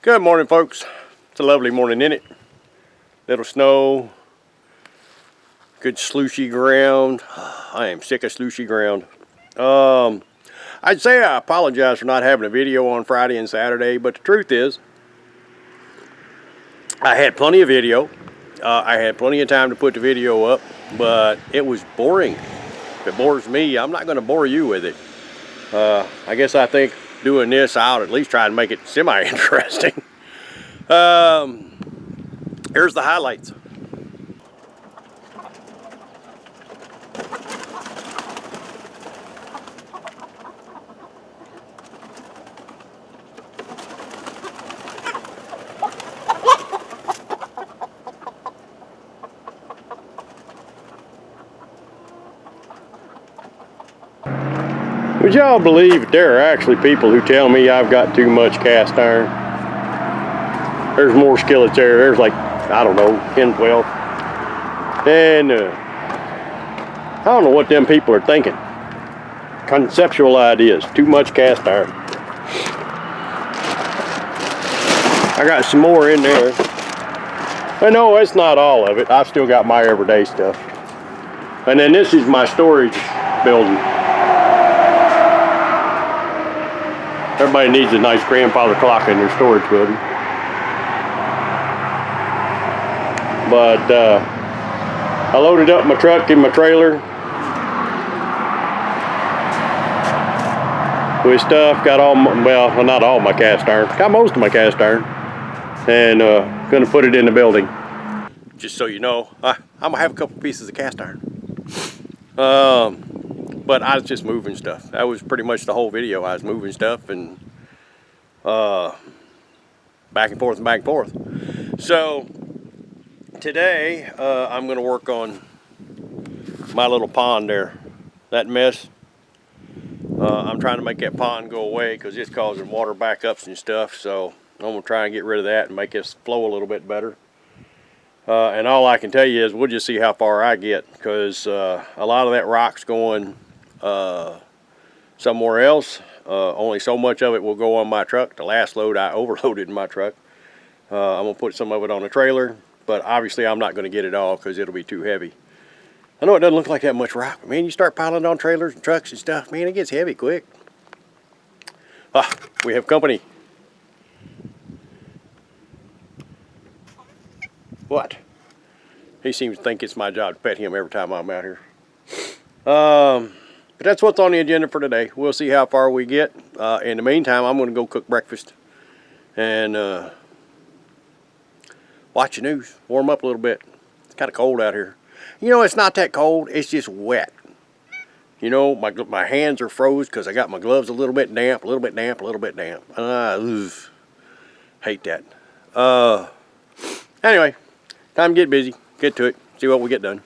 Good morning, folks. It's a lovely morning, isn't it? Little snow, good slushy ground. I am sick of slushy ground. I'd say I apologize for not having a video on Friday and Saturday, but the truth is, I had plenty of video. I had plenty of time to put the video up, but it was boring. If it bores me, I'm not going to bore you with it. I guess I think doing this, I'll at least try and make it semi-interesting. Here's the highlights. Would y'all believe there are actually people who tell me I've got too much cast iron? There's more skillets there. There's like, I don't know, 10, 12. And I don't know what them people are thinking. Conceptual ideas, too much cast iron. I got some more in there. But no, it's not all of it. I've still got my everyday stuff. And then this is my storage building. Everybody needs a nice grandfather clock in their storage building. But I loaded up my truck in my trailer with stuff. Got all my, well, not all my cast iron. Got most of my cast iron. And gonna put it in the building. Just so you know, I'm gonna have a couple pieces of cast iron. But I was just moving stuff. That was pretty much the whole video. I was moving stuff and back and forth and back and forth. So today I'm going to work on my little pond there. That mess. I'm trying to make that pond go away because it's causing water backups and stuff. So I'm going to try and get rid of that and make this flow a little bit better. And all I can tell you is we'll just see how far I get, because a lot of that rock's going somewhere else. Only so much of it will go on my truck. The last load I overloaded in my truck. I'm going to put some of it on the trailer, but obviously I'm not going to get it all because it'll be too heavy. I know it doesn't look like that much rock, but man, you start piling it on trailers and trucks and stuff, man, it gets heavy quick. We have company. What? He seems to think it's my job to pet him every time I'm out here. But that's what's on the agenda for today. We'll see how far we get. In the meantime, I'm going to go cook breakfast and watch the news. Warm up a little bit. It's kind of cold out here. You know, it's not that cold. It's just wet. You know, my hands are froze because I got my gloves a little bit damp, a little bit damp, a little bit damp. Hate that. Anyway, time to get busy. Get to it. See what we get done.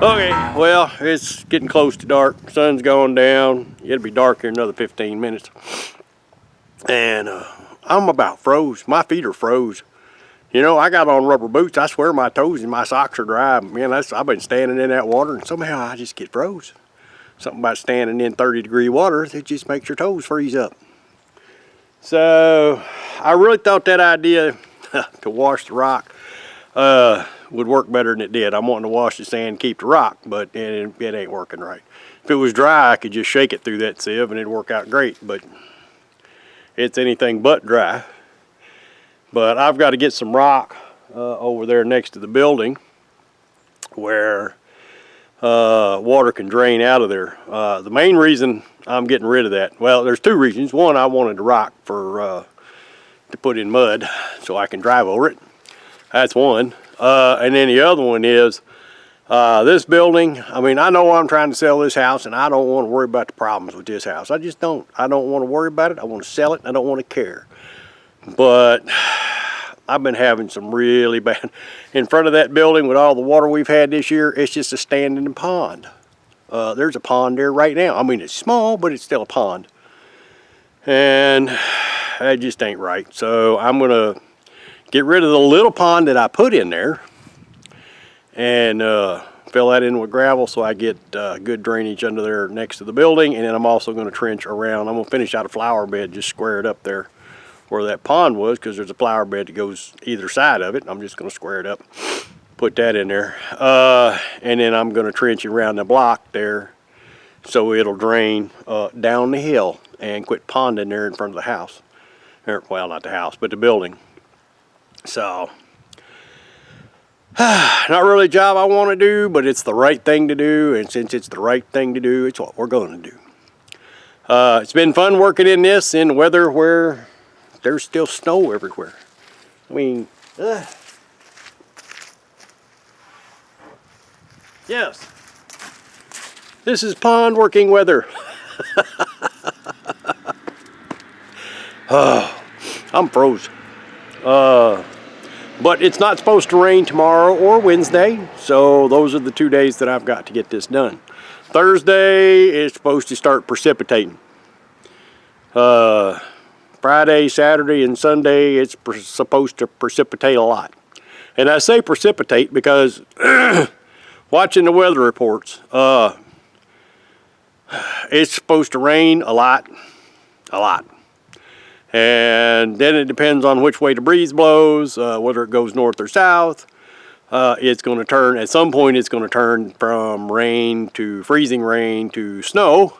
Okay, well, it's getting close to dark. Sun's going down. It'll be dark here in another 15 minutes. And I'm about froze. My feet are froze. You know, I got on rubber boots. I swear my toes and my socks are dry. Man, I've been standing in that water, and somehow I just get froze. Something about standing in 30-degree water, it just makes your toes freeze up. So I really thought that idea to wash the rock would work better than it did. I'm wanting to wash the sand and keep the rock, but it ain't working right. If it was dry, I could just shake it through that sieve and it'd work out great, but it's anything but dry. But I've got to get some rock over there next to the building where water can drain out of there. The main reason I'm getting rid of that, well, there's two reasons. One, I wanted the rock to put in mud so I can drive over it. That's one. And then the other one is this building. I mean, I know I'm trying to sell this house, and I don't want to worry about the problems with this house. I just don't. I don't want to worry about it. I want to sell it. I don't want to care. But I've been having some really bad. In front of that building with all the water we've had this year, it's just a standing pond. There's a pond there right now. I mean, it's small, but it's still a pond. And that just ain't right. So I'm going to get rid of the little pond that I put in there and fill that in with gravel so I get good drainage under there next to the building. And then I'm also going to trench around. I'm going to finish out a flower bed, just square it up there where that pond was, because there's a flower bed that goes either side of it. I'm just going to square it up, put that in there. And then I'm going to trench around the block there so it'll drain down the hill and quit ponding there in front of the house. Well, not the house, but the building. So, not really a job I want to do, but it's the right thing to do, and since it's the right thing to do, it's what we're going to do. It's been fun working in this in weather where there's still snow everywhere. I mean, yes, this is pond working weather. I'm froze. But it's not supposed to rain tomorrow or Wednesday, so those are the 2 days that I've got to get this done. Thursday is supposed to start precipitating. Friday, Saturday, and Sunday it's supposed to precipitate a lot. And I say precipitate because watching the weather reports, it's supposed to rain a lot. And then it depends on which way the breeze blows, whether it goes north or south. It's going to turn, at some point it's going to turn from rain to freezing rain to snow.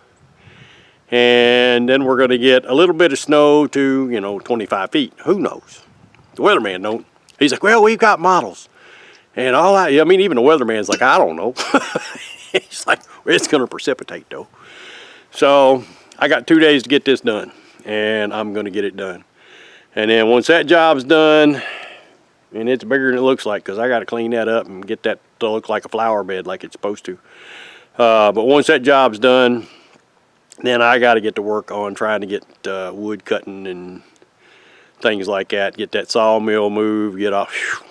And then we're going to get a little bit of snow to, 25 feet. Who knows? The weatherman don't. He's like, well, we've got models. And all that, I mean, even the weatherman's like, I don't know. He's like, well, it's going to precipitate though. So I got 2 days to get this done, and I'm going to get it done. And then once that job's done, and it's bigger than it looks like, because I got to clean that up and get that to look like a flower bed like it's supposed to. But once that job's done, then I got to get to work on trying to get wood cutting and things like that. Get that sawmill moved, get off. Whew.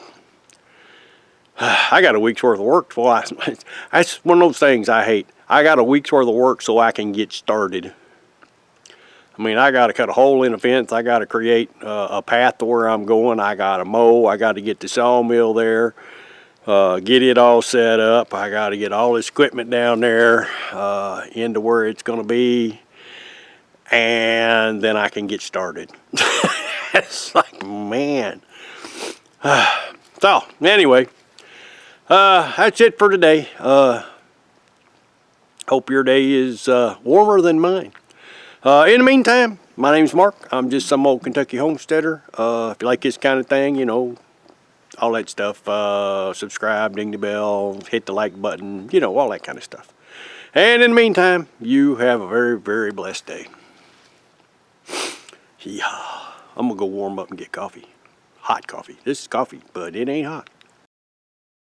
I got a week's worth of work. Well, that's one of those things I hate. I got a week's worth of work so I can get started. I mean, I got to cut a hole in the fence. I got to create a path to where I'm going. I got to mow. I got to get the sawmill there, get it all set up. I got to get all this equipment down there into where it's going to be, and then I can get started. It's like, man. So, anyway, that's it for today. Hope your day is warmer than mine. In the meantime, my name's Mark. I'm just some old Kentucky homesteader. If you like this kind of thing, all that stuff, subscribe, ding the bell, hit the like button, all that kind of stuff. And in the meantime, you have a very, very blessed day. Yeah, I'm gonna go warm up and get coffee. Hot coffee. This is coffee, but it ain't hot.